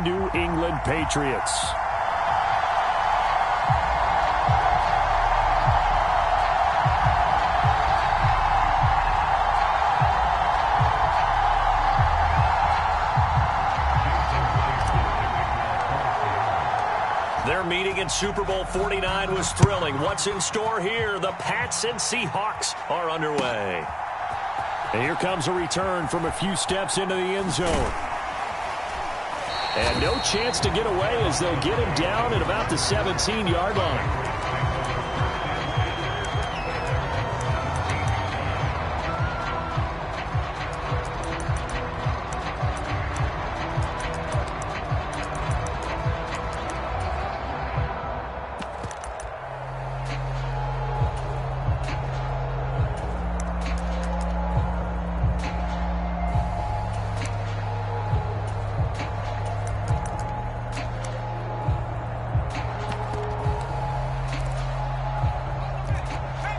New England Patriots. Their meeting in Super Bowl 49 was thrilling. What's in store here? The Pats and Seahawks are underway. And here comes a return from a few steps into the end zone. And no chance to get away as they'll get him down at about the 17-yard line.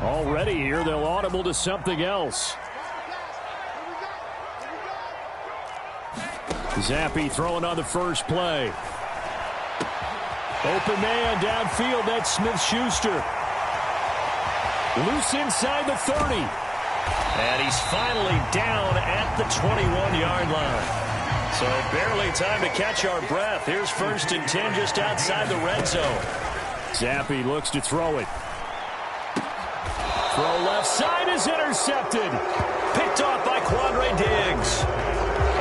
Already here, they'll audible to something else. Zappi throwing on the first play. Open man downfield, that's Smith-Schuster. Loose inside the 30. And he's finally down at the 21-yard line. So barely time to catch our breath. Here's 1st and 10 just outside the red zone. Zappi looks to throw it. Throw left side is intercepted. Picked off by Quandre Diggs.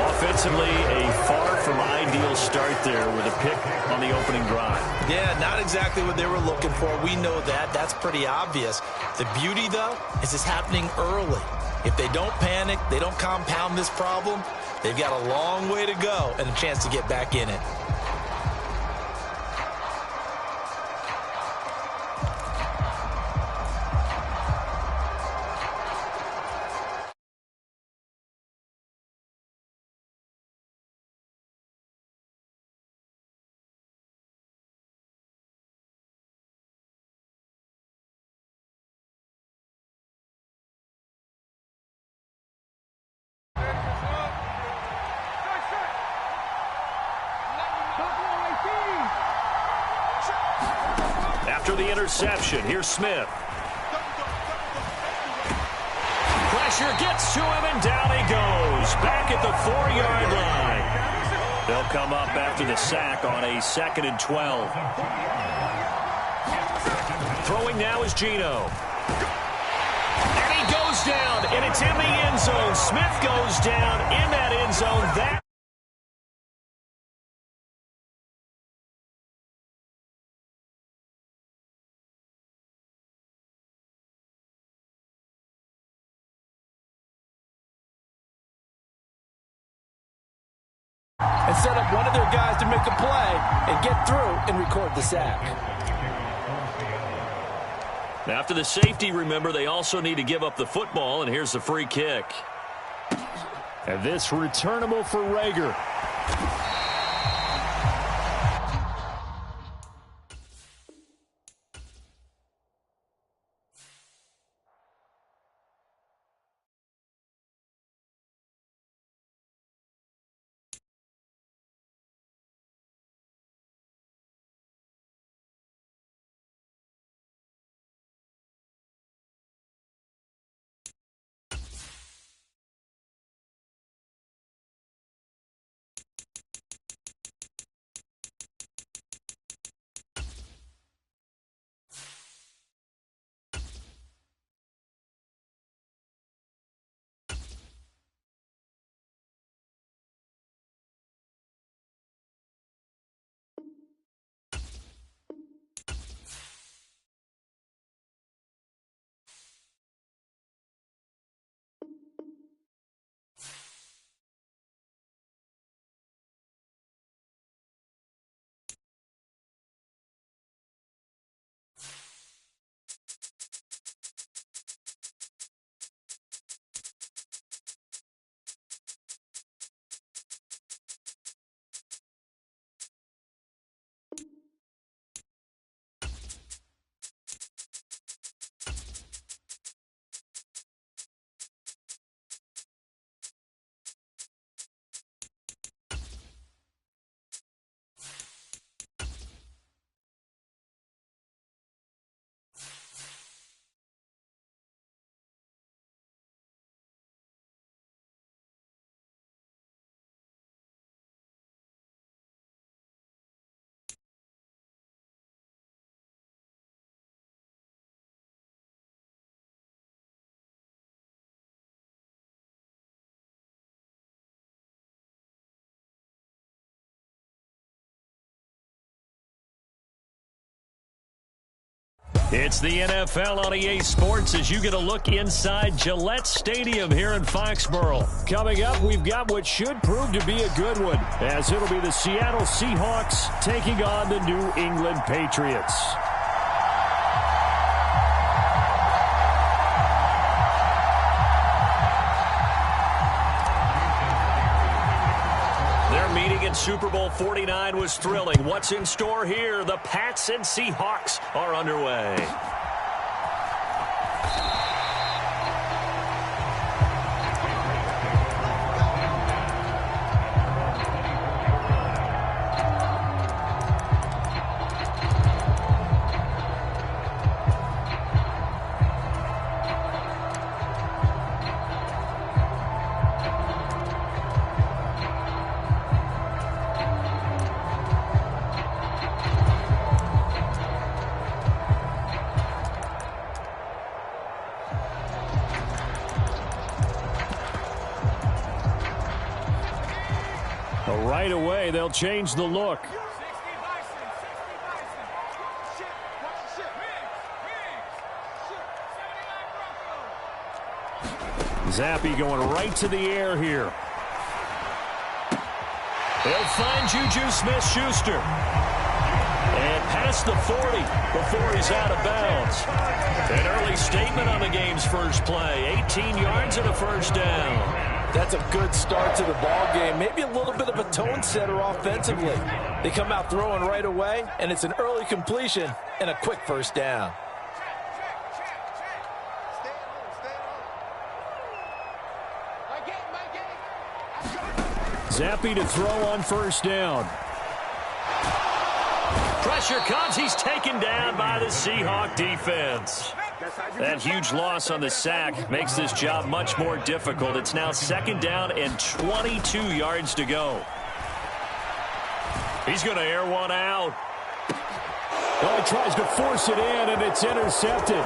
Offensively, a far from ideal start there with a pick on the opening drive. Yeah, not exactly what they were looking for. We know that. That's pretty obvious. The beauty, though, is it's happening early. If they don't panic, they don't compound this problem, they've got a long way to go and a chance to get back in it. After the interception, here's Smith. Pressure gets to him, and down he goes. Back at the 4-yard line. They'll come up after the sack on a 2nd and 12. Throwing now is Geno. And he goes down, and it's in the end zone. Smith goes down in that end zone. And set up one of their guys to make a play and get through and record the sack. After the safety, remember, they also need to give up the football, and here's the free kick. And this returnable for Rager. It's the NFL on EA Sports as you get a look inside Gillette Stadium here in Foxborough. Coming up, we've got what should prove to be a good one, as it'll be the Seattle Seahawks taking on the New England Patriots. Their meeting in Super Bowl 49 was thrilling. What's in store here? The Pats and Seahawks are underway. Right away, they'll change the look. Zappe going right to the air here. He'll find Juju Smith-Schuster. And past the 40 before he's out of bounds. An early statement on the game's first play. 18 yards and a first down. That's a good start to the ball game. Maybe a little bit of a tone setter offensively. They come out throwing right away, and it's an early completion and a quick first down. Zappe to throw on first down. Pressure comes. He's taken down by the Seahawk defense. That huge loss on the sack makes this job much more difficult. It's now second down and 22 yards to go. He's going to air one out. Oh, he tries to force it in, and it's intercepted.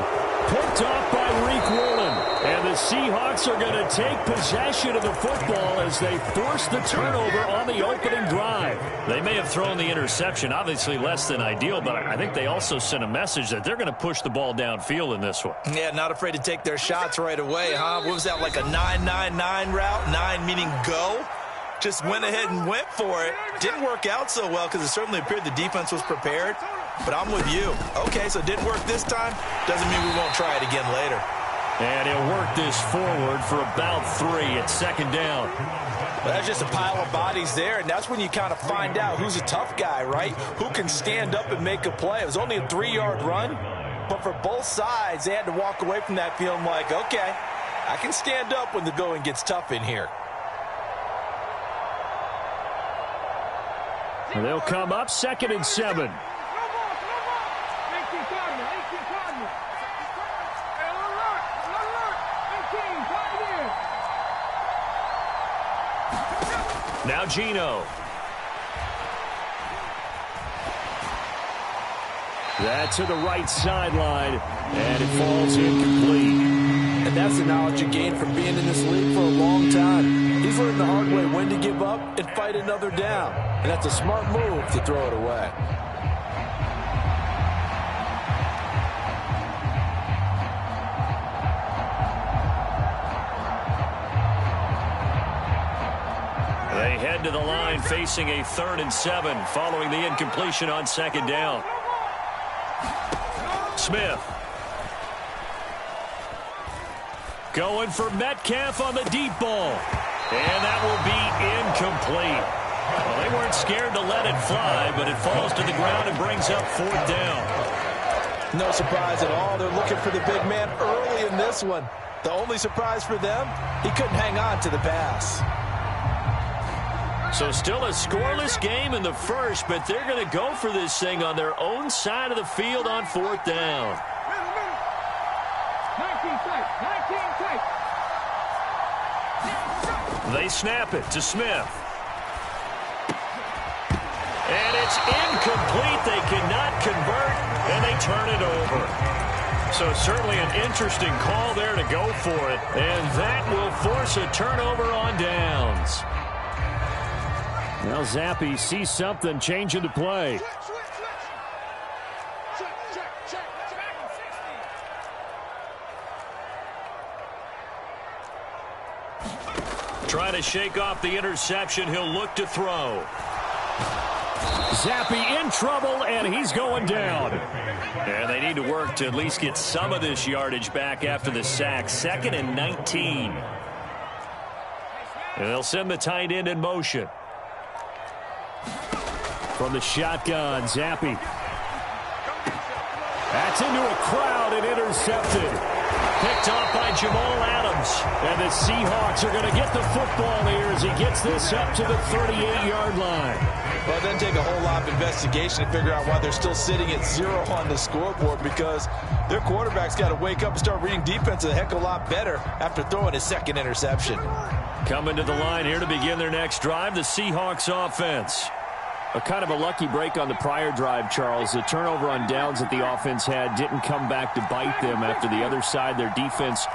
Picked off by Reek Woolen. And the Seahawks are going to take possession of the football as they force the turnover on the opening drive. They may have thrown the interception, obviously less than ideal, but I think they also sent a message that they're going to push the ball downfield in this one. Yeah, not afraid to take their shots right away, huh? What was that, like a 9-9-9 route? 9 meaning go? Just went ahead and went for it. Didn't work out so well because it certainly appeared the defense was prepared. But I'm with you. Okay, so it didn't work this time. Doesn't mean we won't try it again later. And he'll work this forward for about 3 at second down. Well, that's just a pile of bodies there, and that's when you kind of find out who's a tough guy, right? Who can stand up and make a play. It was only a 3-yard run, but for both sides, they had to walk away from that feeling like, okay, I can stand up when the going gets tough in here. And they'll come up 2nd and 7. Now Geno. That to the right sideline, and it falls incomplete. And that's the knowledge you gain from being in this league for a long time. He's learned the hard way when to give up and fight another down. And that's a smart move to throw it away. They head to the line facing a 3rd and 7 following the incompletion on second down. Smith. Going for Metcalf on the deep ball. And that will be incomplete. Well, they weren't scared to let it fly, but it falls to the ground and brings up 4th down. No surprise at all. They're looking for the big man early in this one. The only surprise for them, he couldn't hang on to the pass. So still a scoreless game in the first, but they're going to go for this thing on their own side of the field on 4th down. 19 tight. They snap it to Smith. And it's incomplete. They cannot convert, and they turn it over. So certainly an interesting call there to go for it, and that will force a turnover on downs. Well, Zappe sees something changing the play. Trying to shake off the interception. He'll look to throw. Zappe in trouble, and he's going down. And they need to work to at least get some of this yardage back after the sack. 2nd and 19. And they'll send the tight end in motion. From the shotgun, Zappe. That's into a crowd and intercepted. Picked off by Jamal Adams. And the Seahawks are going to get the football here as he gets this up to the 38-yard line. Well, it doesn't take a whole lot of investigation to figure out why they're still sitting at 0 on the scoreboard, because their quarterback's got to wake up and start reading defense a heck of a lot better after throwing his 2nd interception. Coming to the line here to begin their next drive, the Seahawks offense. A kind of a lucky break on the prior drive, Charles. The turnover on downs that the offense had didn't come back to bite them after the other side. Their defense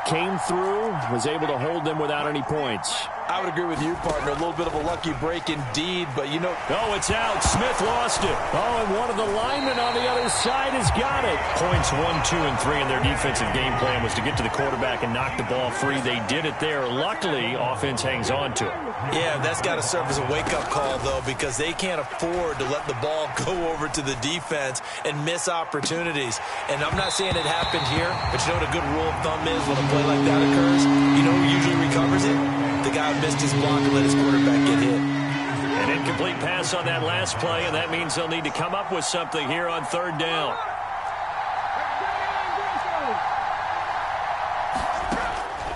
came through, was able to hold them without any points. I would agree with you, partner. A little bit of a lucky break indeed, but you know... Oh, it's out. Smith lost it. Oh, and one of the linemen on the other side has got it. Points 1, 2, and 3 in their defensive game plan was to get to the quarterback and knock the ball free. They did it there. Luckily, offense hangs on to it. Yeah, that's got to serve as a wake-up call, though, because they can't afford to let the ball go over to the defense and miss opportunities. And I'm not saying it happened here, but you know what a good rule of thumb is when a play like that occurs? You know who usually recovers it? The guy who missed his block and let his quarterback get hit. An incomplete pass on that last play, and that means they'll need to come up with something here on 3rd down.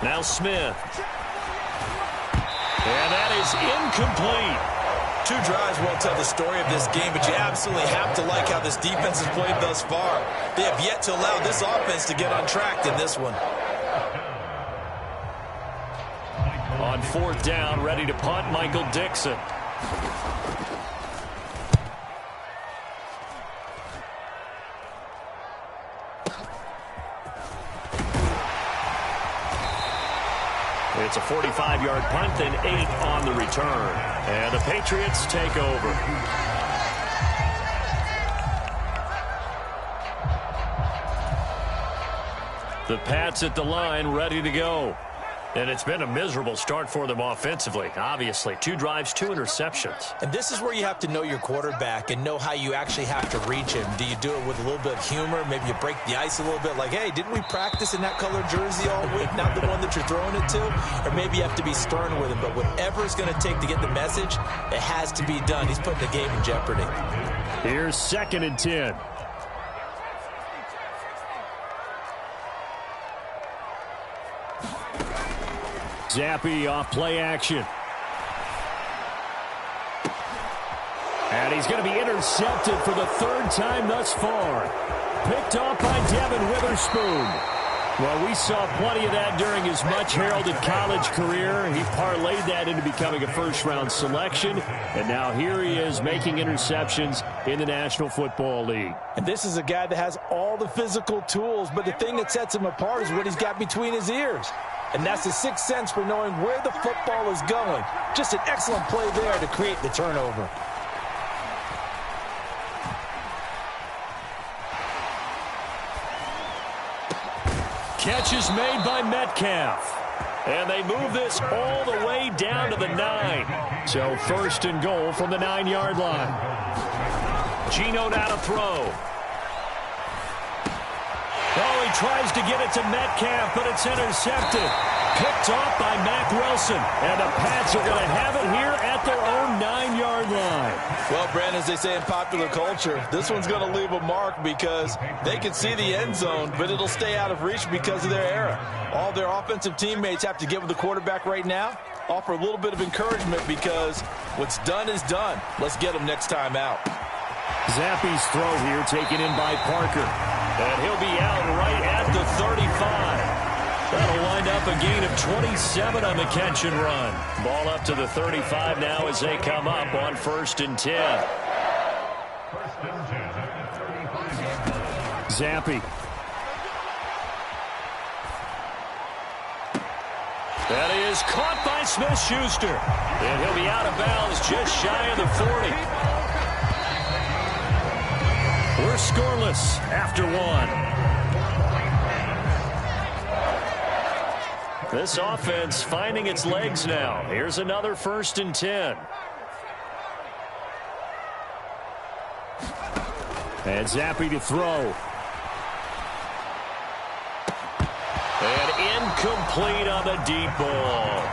Now Smith. And that is incomplete. 2 drives won't tell the story of this game, but you absolutely have to like how this defense has played thus far. They have yet to allow this offense to get on track in this one. On 4th down, ready to punt, Michael Dixon. It's a 45-yard punt, then 8 on the return. And the Patriots take over. The Pats at the line, ready to go. And it's been a miserable start for them offensively, obviously. 2 drives, 2 interceptions. And this is where you have to know your quarterback and know how you actually have to reach him. Do you do it with a little bit of humor? Maybe you break the ice a little bit, like, hey, didn't we practice in that colored jersey all week, not the one that you're throwing it to? Or maybe you have to be stern with him. But whatever it's going to take to get the message, it has to be done. He's putting the game in jeopardy. Here's 2nd and 10. Zappe off play action. And he's going to be intercepted for the 3rd time thus far. Picked off by Devin Witherspoon. Well, we saw plenty of that during his much-heralded college career. He parlayed that into becoming a first-round selection. And now here he is making interceptions in the National Football League. And this is a guy that has all the physical tools, but the thing that sets him apart is what he's got between his ears. And that's the sixth sense for knowing where the football is going. Just an excellent play there to create the turnover. Catch is made by Metcalf. And they move this all the way down to the 9. So 1st and goal from the 9-yard line. Geno now to throw. Oh, he tries to get it to Metcalf, but it's intercepted. Picked off by Mack Wilson. And the Pats are going to have it here at their own 9-yard line. Well, Brandon, as they say in popular culture, this one's going to leave a mark because they can see the end zone, but it'll stay out of reach because of their error. All their offensive teammates have to get with the quarterback right now, offer a little bit of encouragement because what's done is done. Let's get them next time out. Zappe's throw here taken in by Parker. And he'll be out right at the 35. That'll wind up a gain of 27 on the catch and run. Ball up to the 35 now as they come up on 1st and 10. Zappe. That is caught by Smith-Schuster. And he'll be out of bounds just shy of the 40. We're scoreless after 1. This offense finding its legs now. Here's another 1st and 10. And Zappi to throw. And incomplete on the deep ball.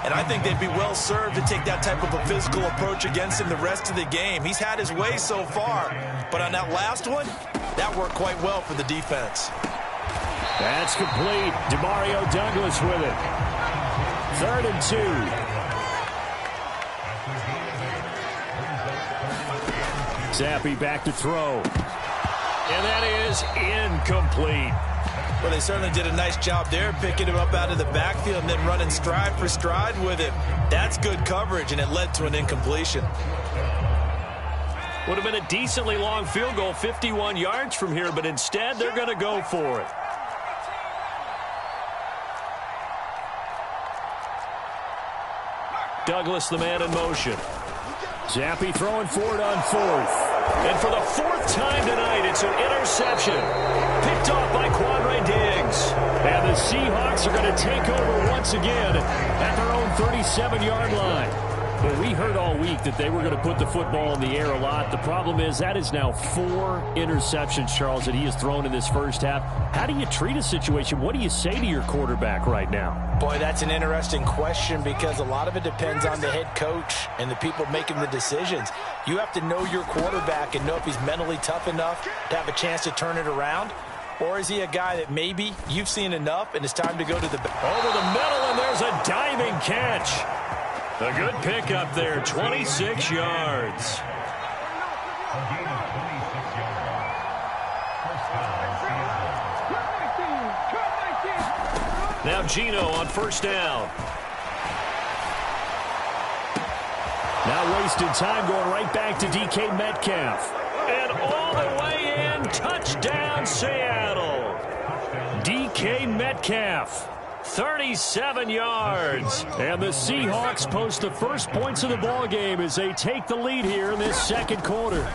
And I think they'd be well served to take that type of a physical approach against him the rest of the game. He's had his way so far, but on that last one, that worked quite well for the defense. That's complete. Demario Douglas with it. 3rd and 2. Zappi back to throw. And that is incomplete. Well, they certainly did a nice job there, picking him up out of the backfield and then running stride for stride with him. That's good coverage, and it led to an incompletion. Would have been a decently long field goal, 51 yards from here, but instead they're going to go for it. Douglas, the man in motion. Zappi throwing for it on 4th. And for the 4th time tonight, it's an interception. Picked off by Quandre Diggs. And the Seahawks are going to take over once again at their own 37-yard line. Well, we heard all week that they were going to put the football in the air a lot. The problem is that is now 4 interceptions, Charles, that he has thrown in this first half. How do you treat a situation? What do you say to your quarterback right now? Boy, that's an interesting question because a lot of it depends on the head coach and the people making the decisions. You have to know your quarterback and know if he's mentally tough enough to have a chance to turn it around. Or is he a guy that maybe you've seen enough and it's time to go to the over the middle, and there's a diving catch. A good pickup there, 26 yards. Now Gino on 1st down. Now wasted time going right back to DK Metcalf. And all the way in, touchdown Seattle. DK Metcalf. 37 yards. And the Seahawks post the first points of the ball game as they take the lead here in this 2nd quarter.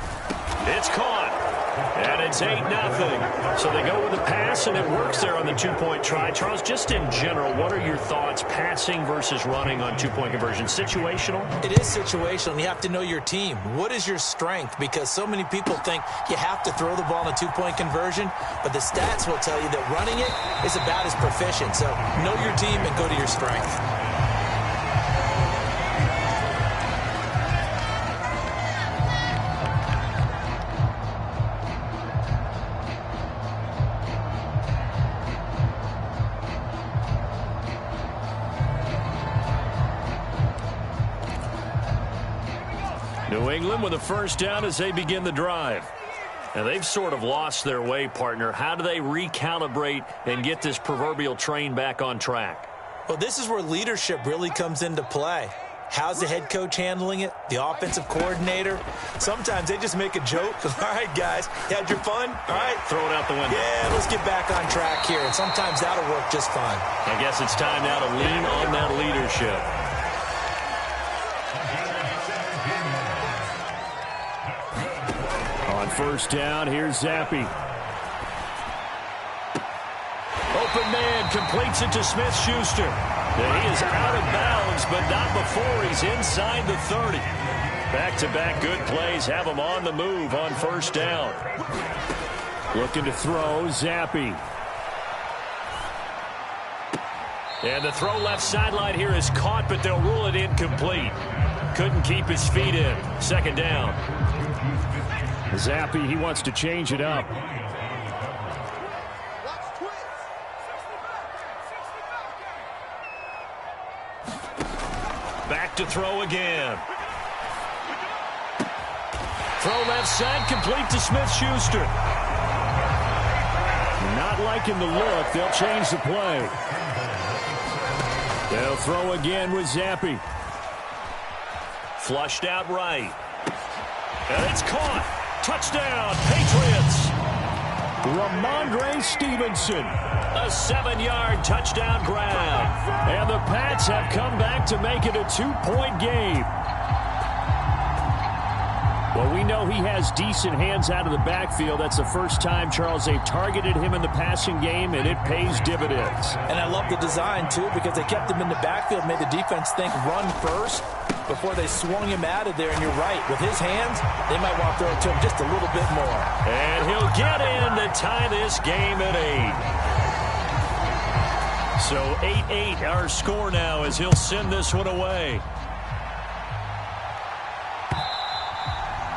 It's caught. And it's 8-0. So they go with the pass, and it works there on the 2-point try. Charles, just in general, what are your thoughts passing versus running on 2-point conversion? Situational? It is situational, and you have to know your team. What is your strength? Because so many people think you have to throw the ball in a 2-point conversion, but the stats will tell you that running it is about as proficient. So know your team and go to your strength. New England with a 1st down as they begin the drive. And they've sort of lost their way, partner. How do they recalibrate and get this proverbial train back on track? Well, this is where leadership really comes into play. How's the head coach handling it? The offensive coordinator? Sometimes they just make a joke. All right, guys, you had your fun? All right. Throw it out the window. Yeah, let's get back on track here. And sometimes that'll work just fine. I guess it's time now to lean on that leadership. On 1st down, here's Zappi. Open man completes it to Smith-Schuster. He is out of bounds, but not before he's inside the 30. Back-to-back good plays have him on the move on 1st down. Looking to throw, Zappi. And the throw left sideline here is caught, but they'll rule it incomplete. Couldn't keep his feet in. 2nd down. Zappi, he wants to change it up. Back to throw again. Throw left side, complete to Smith-Schuster. Not liking the look. They'll change the play. They'll throw again with Zappi. Flushed out right. And it's caught. Touchdown, Patriots. Ramondre Stevenson. A 7-yard touchdown grab. And the Pats have come back to make it a 2-point game. Well, we know he has decent hands out of the backfield. That's the first time, Charles, they've targeted him in the passing game, and it pays dividends. And I love the design, too, because they kept him in the backfield, made the defense think run first before they swung him out of there. And you're right, with his hands, they might want to throw it to him just a little bit more. And he'll get in to tie this game at 8. So 8-8 our score now as he'll send this one away.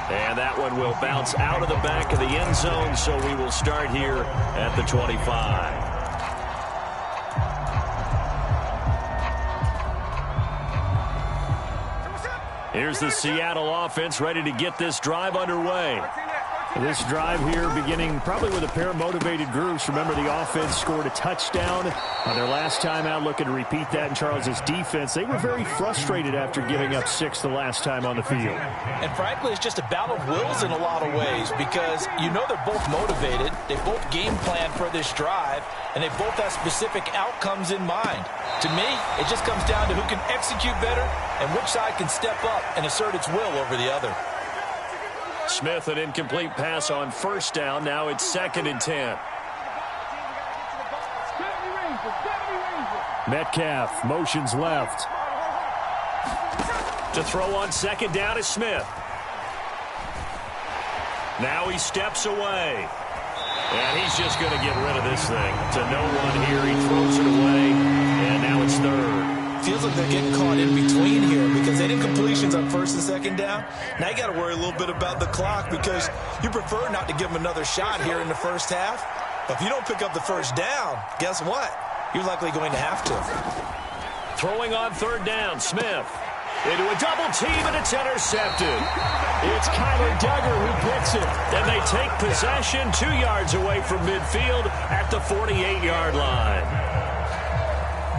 And that one will bounce out of the back of the end zone, so we will start here at the 25. Here's the Seattle offense ready to get this drive underway. This drive here beginning probably with a pair of motivated groups. Remember, the offense scored a touchdown on their last time out, looking to repeat that in Charles's defense. They were very frustrated after giving up 6 the last time on the field. And frankly, it's just a battle of wills in a lot of ways because you know they're both motivated. They both game plan for this drive, and they both have specific outcomes in mind. To me, it just comes down to who can execute better and which side can step up and assert its will over the other. Smith, an incomplete pass on first down. Now it's 2nd and 10. Metcalf motions left. To throw on 2nd down is Smith. Now he steps away. And he's just going to get rid of this thing. To no one here. He throws it away. And now it's 3rd. Feels like they're getting caught in between here because they did completions on 1st and 2nd down. Now you got to worry a little bit about the clock because you prefer not to give them another shot here in the first half. But if you don't pick up the first down, guess what? You're likely going to have to. Throwing on 3rd down, Smith. Into a double team, and it's intercepted. It's Kyler Duggar who gets it. And they take possession 2 yards away from midfield at the 48-yard line.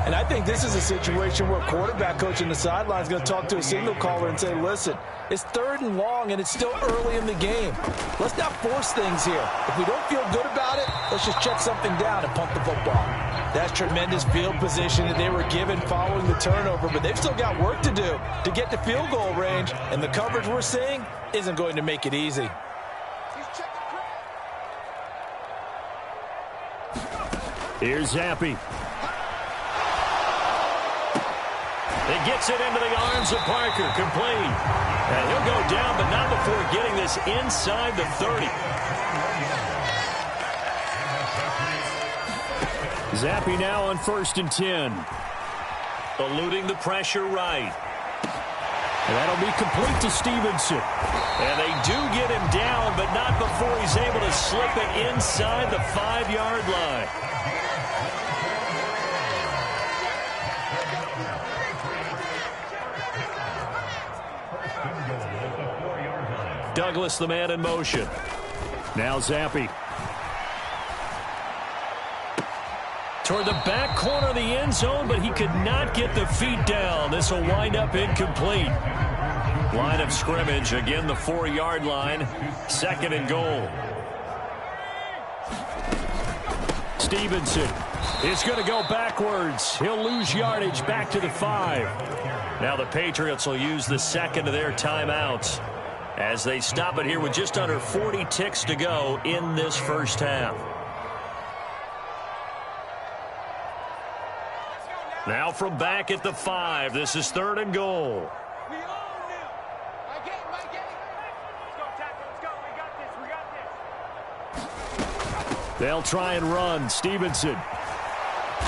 And I think this is a situation where a quarterback coach in the sideline is going to talk to a signal caller and say, listen, it's 3rd and long, and it's still early in the game. Let's not force things here. If we don't feel good about it, let's just check something down and punt the football. That's tremendous field position that they were given following the turnover, but they've still got work to do to get to field goal range, and the coverage we're seeing isn't going to make it easy. Here's Zappe. He gets it into the arms of Parker, complete. And he'll go down, but not before getting this inside the 30. Zappe now on 1st and 10. Eluding the pressure right. And that'll be complete to Stevenson. And they do get him down, but not before he's able to slip it inside the 5-yard line. Douglas, the man in motion. Now Zappe. Toward the back corner of the end zone, but he could not get the feet down. This will wind up incomplete. Line of scrimmage, again the 4-yard line. 2nd and goal. Stevenson is going to go backwards. He'll lose yardage back to the 5. Now the Patriots will use the 2nd of their timeouts as they stop it here with just under 40 ticks to go in this first half. Now from back at the 5, this is 3rd and goal. They'll try and run. Stevenson.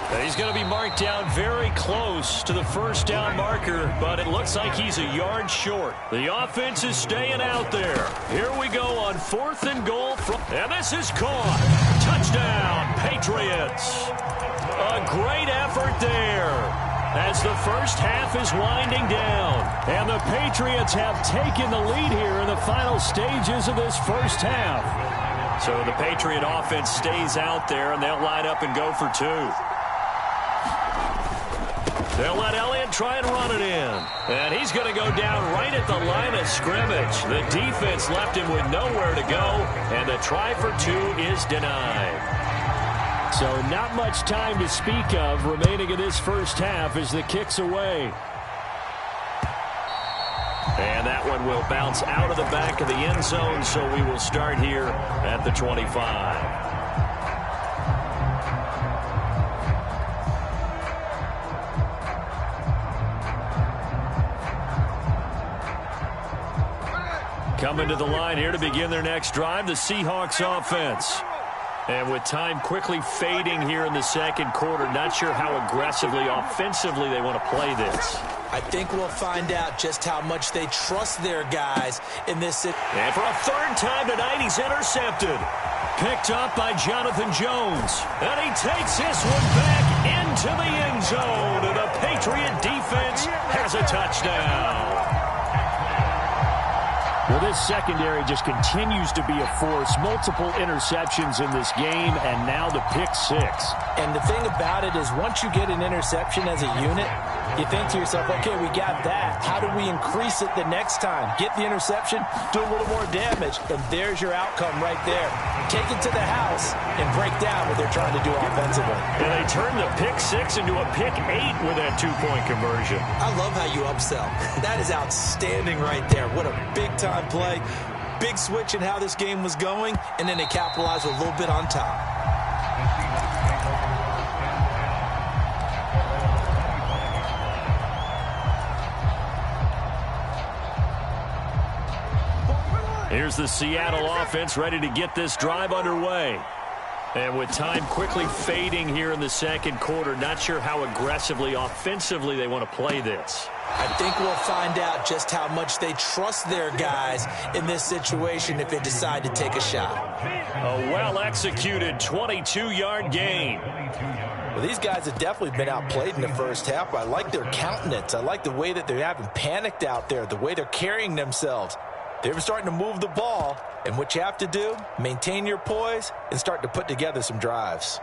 And he's going to be marked down very close to the first down marker, but it looks like he's a yard short. The offense is staying out there. Here we go on 4th and goal. And this is caught. Touchdown, Patriots. A great effort there as the first half is winding down. And the Patriots have taken the lead here in the final stages of this first half. So the Patriot offense stays out there, and they'll line up and go for 2. They'll let Elliott try and run it in. And he's going to go down right at the line of scrimmage. The defense left him with nowhere to go, and the try for 2 is denied. So not much time to speak of remaining in this first half as the kick's away. And that one will bounce out of the back of the end zone, so we will start here at the 25. Coming to the line here to begin their next drive, the Seahawks offense. And with time quickly fading here in the second quarter, not sure how aggressively, offensively they want to play this. I think we'll find out just how much they trust their guys in this. And for a third time tonight, he's intercepted. Picked up by Jonathan Jones. And he takes this one back into the end zone. And the Patriot defense has a touchdown. Well, this secondary just continues to be a force. Multiple interceptions in this game, and now the pick six. And the thing about it is once you get an interception as a unit, you think to yourself, okay, we got that. How do we increase it the next time? Get the interception, do a little more damage, and there's your outcome right there. Take it to the house and break down what they're trying to do offensively. And they turn the pick six into a pick 8 with that two-point conversion. I love how you upsell. That is outstanding right there. What a big-time play. Big switch in how this game was going, and then they capitalized with a little bit on top. Here's the Seattle offense ready to get this drive underway. And with time quickly fading here in the second quarter, not sure how aggressively, offensively they want to play this. I think we'll find out just how much they trust their guys in this situation if they decide to take a shot. A well-executed 22-yard gain. Well, these guys have definitely been outplayed in the first half. I like their countenance. I like the way that they haven't panicked out there, the way they're carrying themselves. They're starting to move the ball, and what you have to do, maintain your poise and start to put together some drives.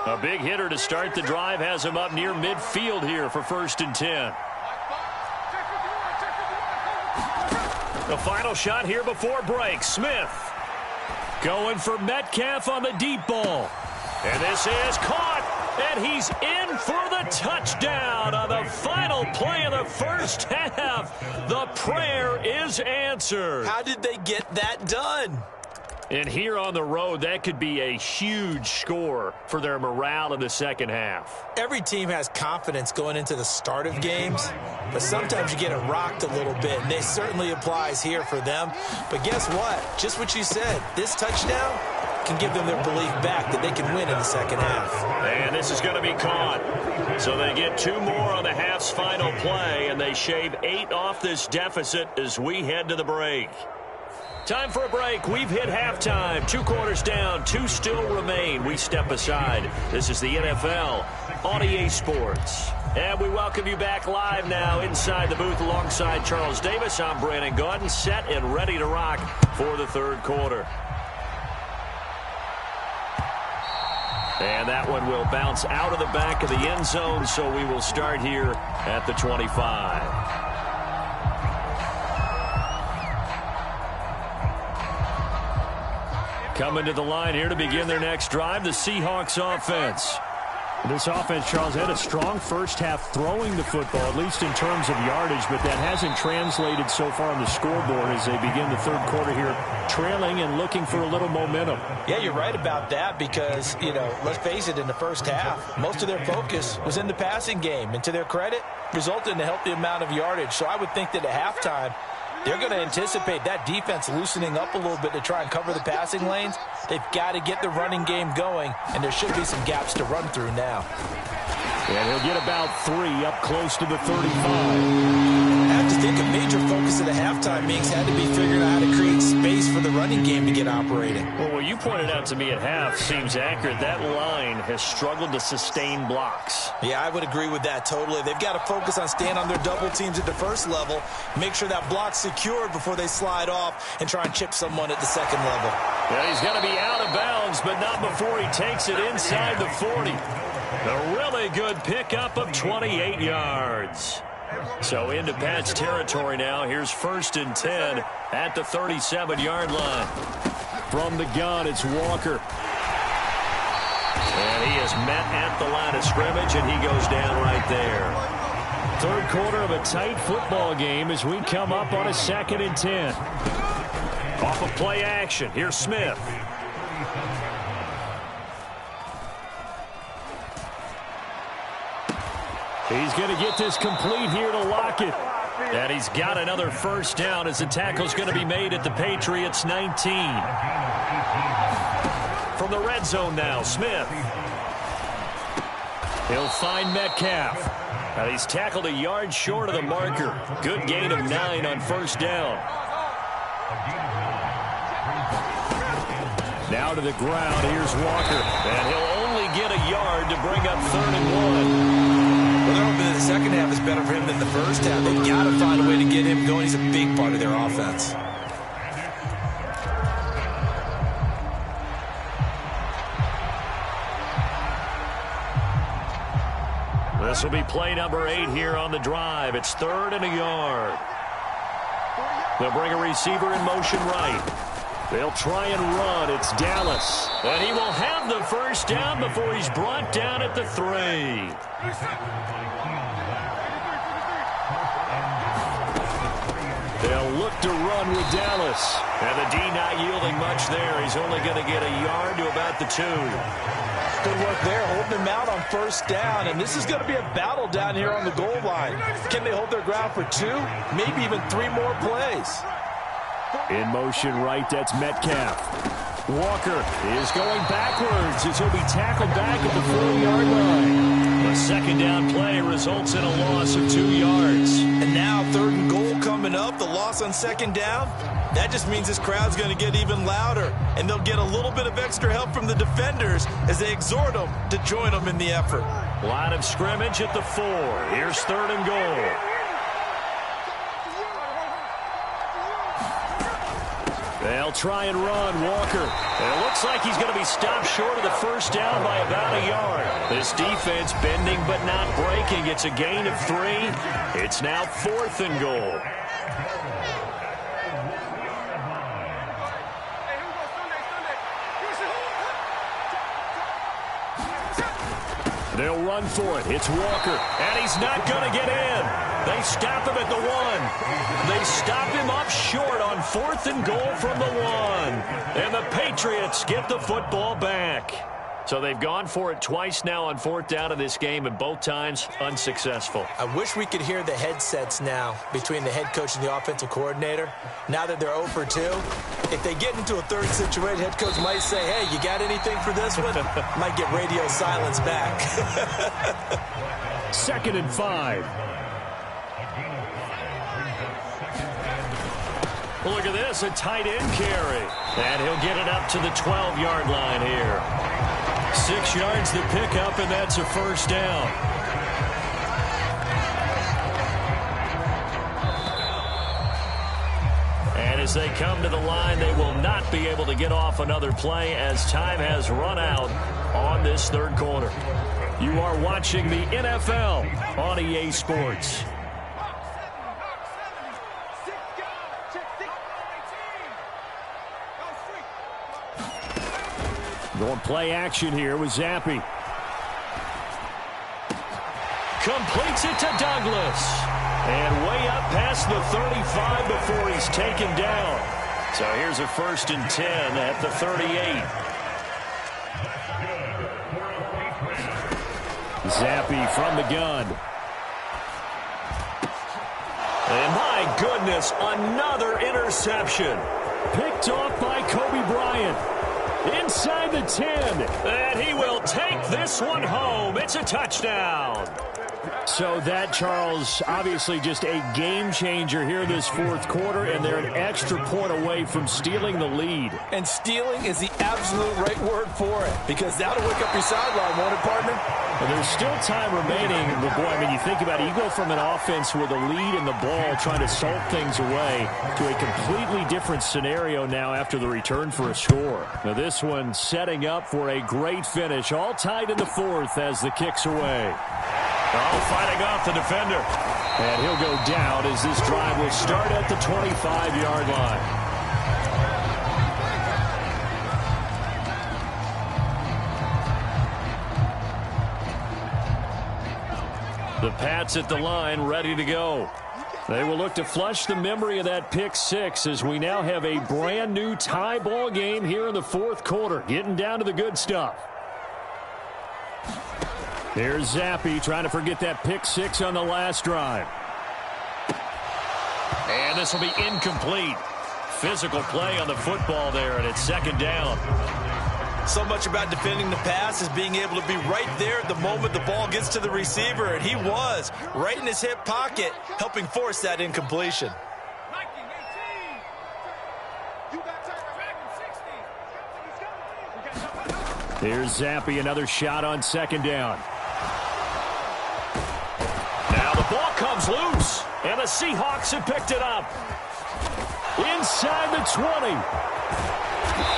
A big hitter to start the drive has him up near midfield here for 1st and 10. The final shot here before break. Smith going for Metcalf on the deep ball. And this is caught. And he's in for the touchdown on the final play of the first half. The prayer is answered. How did they get that done? And here on the road, that could be a huge score for their morale in the second half. Every team has confidence going into the start of games, but sometimes you get it rocked a little bit, and it certainly applies here for them. But guess what? Just what you said, this touchdown can give them their belief back that they can win in the second half. And this is going to be caught. So they get 2 more on the half's final play, and they shave 8 off this deficit as we head to the break. Time for a break. We've hit halftime. 2 quarters down, 2 still remain. We step aside. This is the NFL on EA Sports. And we welcome you back live now inside the booth alongside Charles Davis. I'm Brandon Gaudin, set and ready to rock for the 3rd quarter. And that one will bounce out of the back of the end zone, so we will start here at the 25. Coming to the line here to begin their next drive, the Seahawks offense. This offense, Charles, had a strong first half throwing the football, at least in terms of yardage, but that hasn't translated so far on the scoreboard as they begin the 3rd quarter here, trailing and looking for a little momentum. Yeah, you're right about that because, let's face it, in the first half, most of their focus was in the passing game, and to their credit, resulted in a healthy amount of yardage. So I would think that at halftime, they're going to anticipate that defense loosening up a little bit to try and cover the passing lanes. They've got to get the running game going, and there should be some gaps to run through now. And he'll get about 3 up close to the 35. I have to think a major focus of the halftime meetings had to be figuring out how to create space for the running game to get operating. Well, what you pointed out to me at half seems accurate. That line has struggled to sustain blocks. Yeah, I would agree with that totally. They've got to focus on staying on their double teams at the first level, make sure that block's secured before they slide off and try and chip someone at the second level. Yeah, he's going to be out of bounds, but not before he takes it inside the 40. A really good pickup of 28 yards. So into Pat's territory now. Here's 1st and 10 at the 37-yard line. From the gun, it's Walker. And he is met at the line of scrimmage, and he goes down right there. Third quarter of a tight football game as we come up on a 2nd and 10. Off of play action, here's Smith. He's going to get this complete here to Lockett. And he's got another first down as the tackle's going to be made at the Patriots 19. From the red zone now, Smith. He'll find Metcalf. Now he's tackled a yard short of the marker. Good gain of 9 on first down. Now to the ground, here's Walker. And he'll only get a yard to bring up 3rd and 1. Well, they're hoping that the second half is better for him than the first half. They've got to find a way to get him going. He's a big part of their offense. This will be play number 8 here on the drive. It's 3rd and a yard. They'll bring a receiver in motion right. They'll try and run. It's Dallas. And he will have the first down before he's brought down at the 3. They'll look to run with Dallas. And the D not yielding much there. He's only going to get a yard to about the 2. Good work there, holding him out on first down. And this is going to be a battle down here on the goal line. Can they hold their ground for 2, maybe even 3 more plays? In motion right, that's Metcalf. Walker is going backwards as he'll be tackled back at the 4-yard line. A second down play results in a loss of 2 yards. And now 3rd and goal coming up. The loss on second down. That just means this crowd's going to get even louder. And they'll get a little bit of extra help from the defenders as they exhort them to join them in the effort. Line of scrimmage at the 4. Here's 3rd and goal. They'll try and run Walker. And it looks like he's going to be stopped short of the first down by about a yard. This defense bending but not breaking. It's a gain of 3. It's now 4th and goal. They'll run for it. It's Walker. And he's not going to get in. They stop him at the 1. They stop him up short on 4th and goal from the 1. And the Patriots get the football back. So they've gone for it twice now on 4th down in this game, and both times unsuccessful. I wish we could hear the headsets now between the head coach and the offensive coordinator. Now that they're 0 for 2, if they get into a 3rd situation, head coach might say, hey, you got anything for this one? Might get radio silence back. 2nd and 5. Look at this, a tight end carry. And he'll get it up to the 12-yard line here. 6 yards to pick up, and that's a first down. And as they come to the line, they will not be able to get off another play as time has run out on this 3rd quarter. You are watching the NFL on EA Sports. Going play action here with Zappi. Completes it to Douglas. And way up past the 35 before he's taken down. So here's a 1st and 10 at the 38. Zappi from the gun. And my goodness, another interception. Picked off by Kobe Bryant. Inside the 10. And he will take this one home. It's a touchdown. So that, Charles, obviously just a game changer here this 4th quarter, and they're an extra point away from stealing the lead. And stealing is the absolute right word for it, because that'll wake up your sideline, won't it, partner? Well, there's still time remaining, but boy, I mean, you think about it, you go from an offense with a lead in the ball trying to salt things away to a completely different scenario now after the return for a score. Now this one setting up for a great finish, all tied in the 4th as the kick's away. Oh, fighting off the defender. And he'll go down as this drive will start at the 25-yard line. The Pats at the line, ready to go. They will look to flush the memory of that pick six as we now have a brand new tie ball game here in the fourth quarter. Getting down to the good stuff. There's Zappi trying to forget that pick six on the last drive. And this will be incomplete. Physical play on the football there, and it's second down. So much about defending the pass is being able to be right there at the moment the ball gets to the receiver, and he was right in his hip pocket, helping force that incompletion. Here's Zappi, another shot on second down. Now the ball comes loose, and the Seahawks have picked it up. Inside the 20.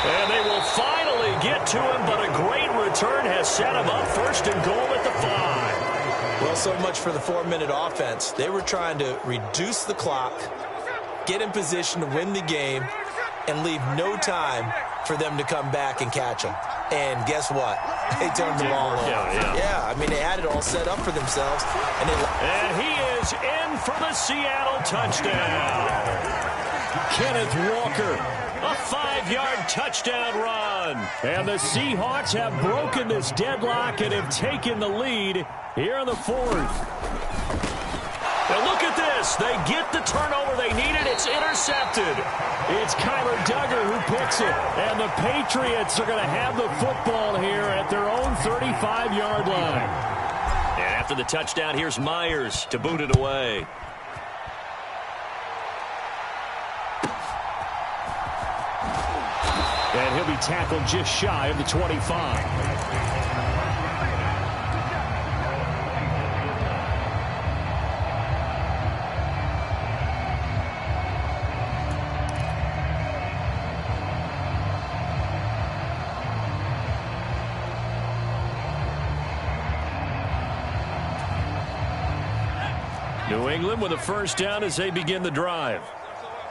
And they will finally get to him, but a great return has set him up first and goal at the 5. Well, so much for the 4-minute offense. They were trying to reduce the clock, get in position to win the game, and leave no time for them to come back and catch him. And guess what? They turned the ball over. Yeah, I mean, they had it all set up for themselves. And he is in for the Seattle touchdown. Kenneth Walker, a 5-yard touchdown run. And the Seahawks have broken this deadlock and have taken the lead here in the fourth. And look at this. They get the turnover they needed. It's intercepted. It's Kyler Duggar who picks it. And the Patriots are going to have the football here at their own 35-yard line. And after the touchdown, here's Myers to boot it away. And he'll be tackled just shy of the 25. New England with a first down as they begin the drive.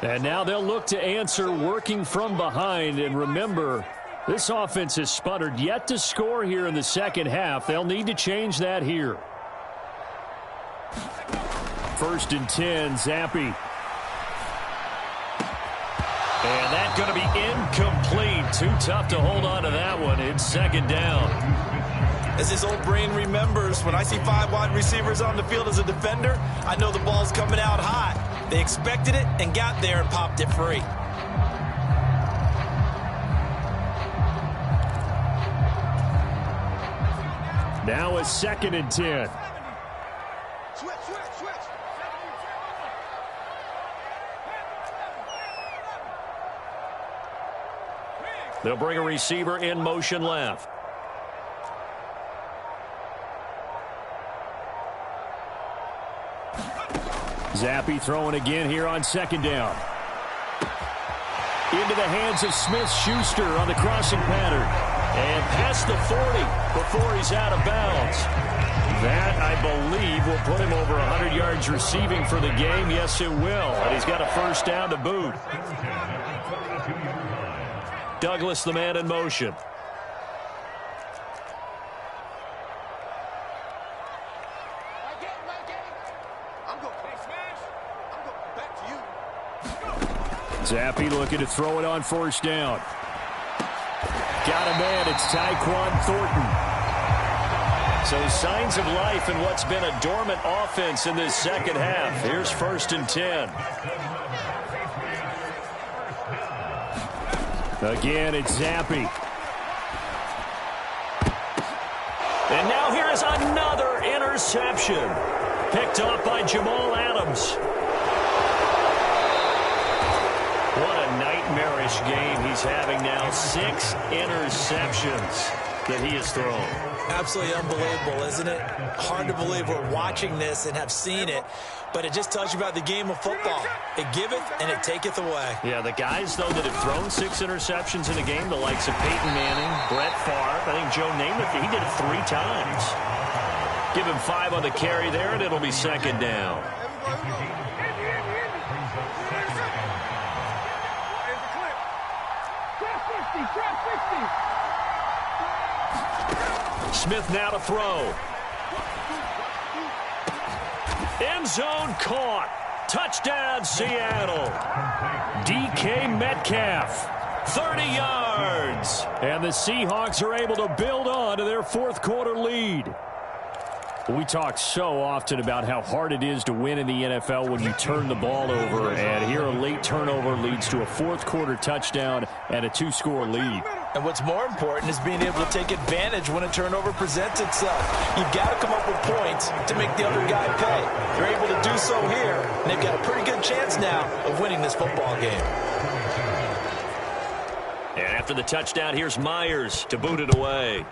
And now they'll look to answer working from behind. And remember, this offense has sputtered yet to score here in the second half. They'll need to change that here. First and 10, Zappi. And that's going to be incomplete. Too tough to hold on to that one. It's second down. As his old brain remembers, when I see 5 wide receivers on the field as a defender, I know the ball's coming out hot. They expected it and got there and popped it free. Now a second and 10. They'll bring a receiver in motion left. Zappi throwing again here on second down. Into the hands of Smith-Schuster on the crossing pattern. And past the 40 before he's out of bounds. That, I believe, will put him over 100 yards receiving for the game. Yes, it will. And he's got a first down to boot. Douglas, the man in motion. Zappi looking to throw it on first down. Got a man. It's Tyquan Thornton. So signs of life in what's been a dormant offense in this second half. Here's first and 10. Again, it's Zappi. And now here is another interception. Picked up by Jamal Adams. What a nightmarish game he's having now. 6 interceptions that he has thrown. Absolutely unbelievable, isn't it? Hard to believe we're watching this and have seen it, but it just tells you about the game of football. It giveth and it taketh away. Yeah, the guys, though, that have thrown 6 interceptions in a game, the likes of Peyton Manning, Brett Favre, I think Joe Namath, he did it 3 times. Give him 5 on the carry there, and it'll be second down. Smith now to throw. End zone caught. Touchdown, Seattle. DK Metcalf, 30 yards. And the Seahawks are able to build on to their fourth quarter lead. We talk so often about how hard it is to win in the NFL when you turn the ball over. And here a late turnover leads to a fourth quarter touchdown and a 2-score lead. And what's more important is being able to take advantage when a turnover presents itself. You've got to come up with points to make the other guy pay. They're able to do so here, and they've got a pretty good chance now of winning this football game. And after the touchdown, here's Myers to boot it away.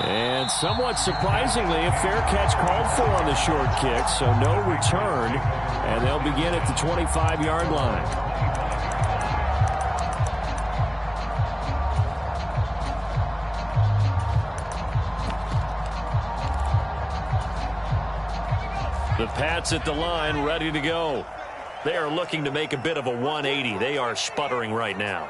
And somewhat surprisingly, a fair catch called for on the short kick, so no return, and they'll begin at the 25-yard line. The Pats at the line, ready to go. They are looking to make a bit of a 180. They are sputtering right now.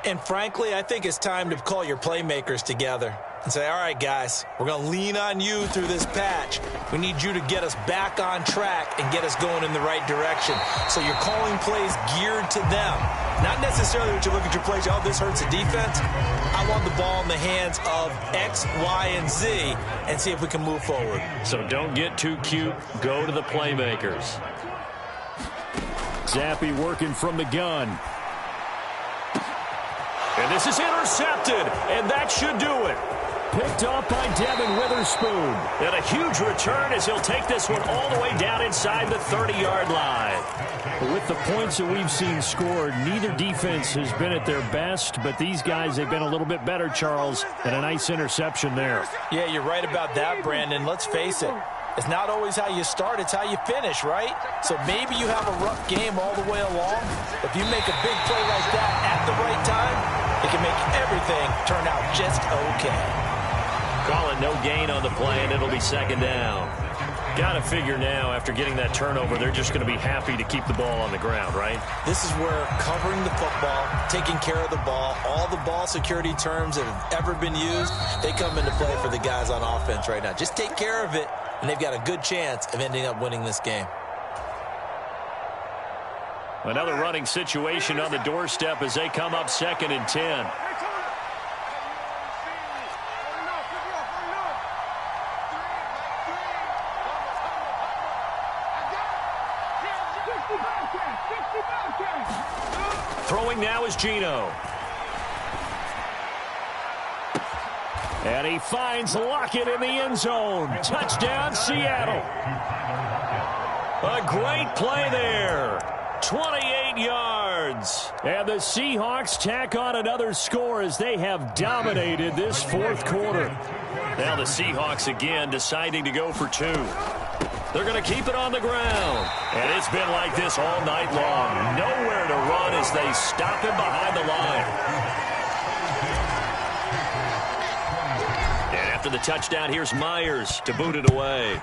And frankly, I think it's time to call your playmakers together and say, all right, guys, we're going to lean on you through this patch. We need you to get us back on track and get us going in the right direction. So you're calling plays geared to them. Not necessarily that you look at your plays, oh, this hurts the defense. I want the ball in the hands of X, Y, and Z and see if we can move forward. So don't get too cute. Go to the playmakers. Zappi working from the gun. And this is intercepted, and that should do it. Picked off by Devin Witherspoon. And a huge return as he'll take this one all the way down inside the 30-yard line. With the points that we've seen scored, neither defense has been at their best, but these guys have been a little bit better, Charles, and a nice interception there. Yeah, you're right about that, Brandon. Let's face it. It's not always how you start, it's how you finish, right? So maybe you have a rough game all the way along. If you make a big play like that at the right time, it can make everything turn out just okay. Calling no gain on the play, and it'll be second down. Got to figure now, after getting that turnover, they're just going to be happy to keep the ball on the ground, right? This is where covering the football, taking care of the ball, all the ball security terms that have ever been used, they come into play for the guys on offense right now. Just take care of it, and they've got a good chance of ending up winning this game. Another running situation on the doorstep as they come up 2nd and 10. Throwing now is Geno. And he finds Lockett in the end zone. Touchdown, Seattle. A great play there. 28 yards. And the Seahawks tack on another score as they have dominated this fourth quarter. Now the Seahawks again deciding to go for 2. They're going to keep it on the ground. And it's been like this all night long. Nowhere to run as they stop him behind the line. And after the touchdown, here's Myers to boot it away.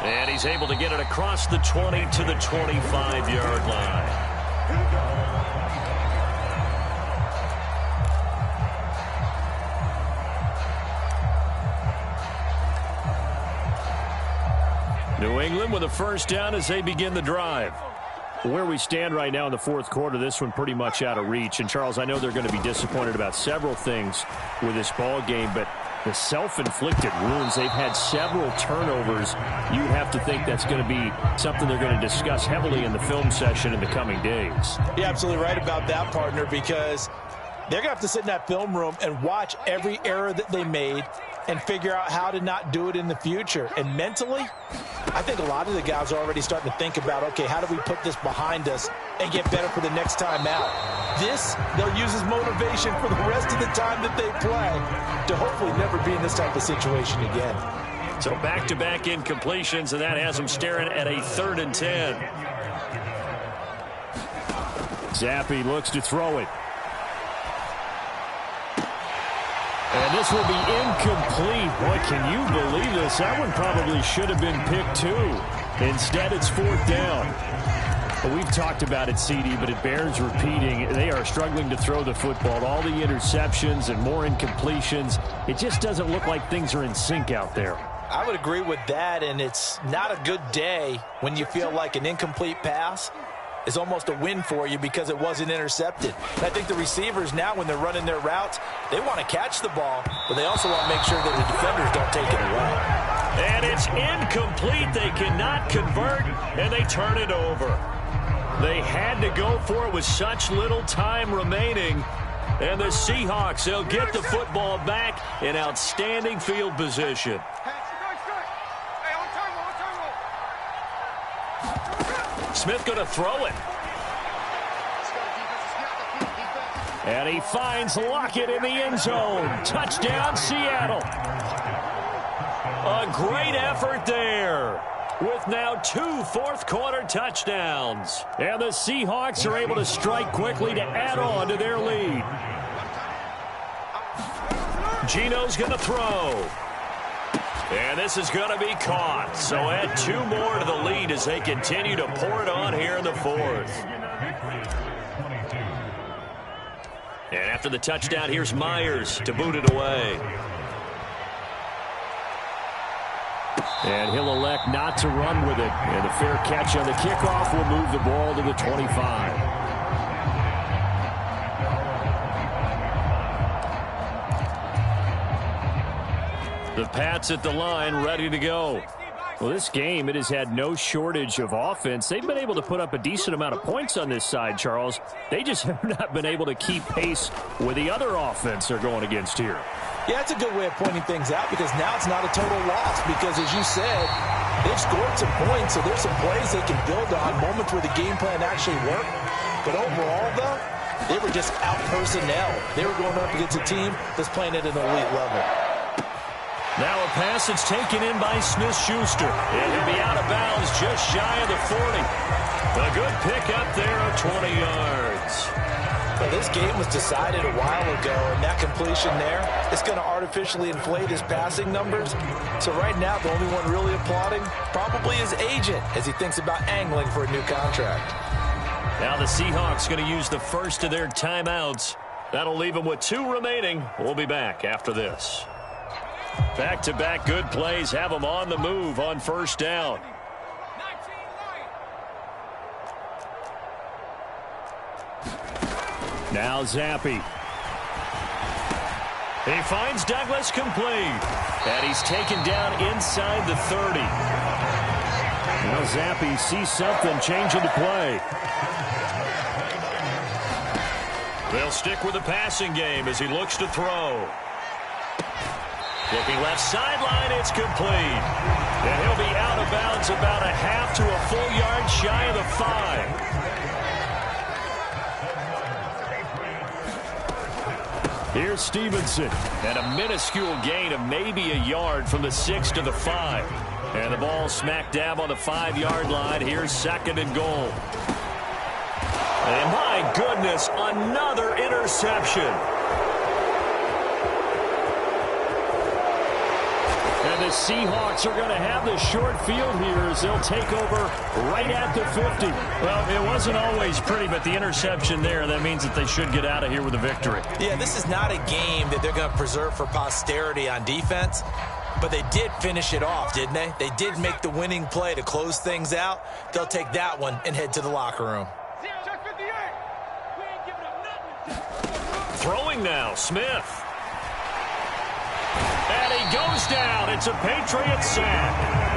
And he's able to get it across the 20 to the 25-yard line. New England with a first down as they begin the drive. Where we stand right now in the fourth quarter, this one pretty much out of reach. And, Charles, I know they're going to be disappointed about several things with this ball game, but the self-inflicted wounds, they've had several turnovers. You have to think that's going to be something they're going to discuss heavily in the film session in the coming days. You're absolutely right about that, partner, because they're going to have to sit in that film room and watch every error that they made and figure out how to not do it in the future. And mentally, I think a lot of the guys are already starting to think about, okay, how do we put this behind us and get better for the next time out? This, they'll use as motivation for the rest of the time that they play to hopefully never be in this type of situation again. So back-to-back incompletions, and that has them staring at a 3rd and 10. Zappi looks to throw it. And this will be incomplete. Boy, can you believe this? That one probably should have been picked too. Instead, it's 4th down. We've talked about it, CD, but it bears repeating. They are struggling to throw the football. All the interceptions and more incompletions. It just doesn't look like things are in sync out there. I would agree with that, and it's not a good day when you feel like an incomplete pass is almost a win for you because it wasn't intercepted. And I think the receivers now, when they're running their routes, they want to catch the ball, but they also want to make sure that the defenders don't take it away. And it's incomplete. They cannot convert, and they turn it over. They had to go for it with such little time remaining. And the Seahawks, they'll get the football back in outstanding field position. Smith going to throw it. And he finds Lockett in the end zone. Touchdown, Seattle. A great effort there, with now 2 fourth-quarter touchdowns. And the Seahawks are able to strike quickly to add on to their lead. Geno's going to throw. And this is going to be caught. So add 2 more to the lead as they continue to pour it on here in the fourth. And after the touchdown, here's Myers to boot it away. And he'll elect not to run with it. And a fair catch on the kickoff will move the ball to the 25. The Pats at the line, ready to go. Well, this game, it has had no shortage of offense. They've been able to put up a decent amount of points on this side, Charles. They just have not been able to keep pace with the other offense they're going against here. Yeah, it's a good way of pointing things out because now it's not a total loss because, as you said, they've scored some points, so there's some plays they can build on, moments where the game plan actually worked. But overall, though, they were just out-personnel. They were going up against a team that's playing at an elite level. Now a pass that's taken in by Smith-Schuster. And he'll be out of bounds just shy of the 40. A good pickup there of 20 yards. Well, this game was decided a while ago, and that completion there is going to artificially inflate his passing numbers. So right now, the only one really applauding probably his agent as he thinks about angling for a new contract. Now the Seahawks going to use the first of their timeouts. That'll leave them with 2 remaining. We'll be back after this. Back-to-back good plays have them on the move on first down. Now Zappi. He finds Douglas complete. And he's taken down inside the 30. Now Zappi sees something changing the play. They'll stick with the passing game as he looks to throw. Looking left sideline, it's complete. And he'll be out of bounds about a half to a full yard shy of the 5. Here's Stevenson. And a minuscule gain of maybe a yard from the 6 to the 5. And the ball smack dab on the 5-yard line. Here's 2nd and goal. And my goodness, another interception. And the Seahawks are going to have the short field here as they'll take over right at the 50. Well, it wasn't always pretty, but the interception there, that means that they should get out of here with a victory. Yeah, this is not a game that they're going to preserve for posterity on defense, but they did finish it off, didn't they? They did make the winning play to close things out. They'll take that one and head to the locker room. Throwing now, Smith. And he goes down. It's a Patriot sack.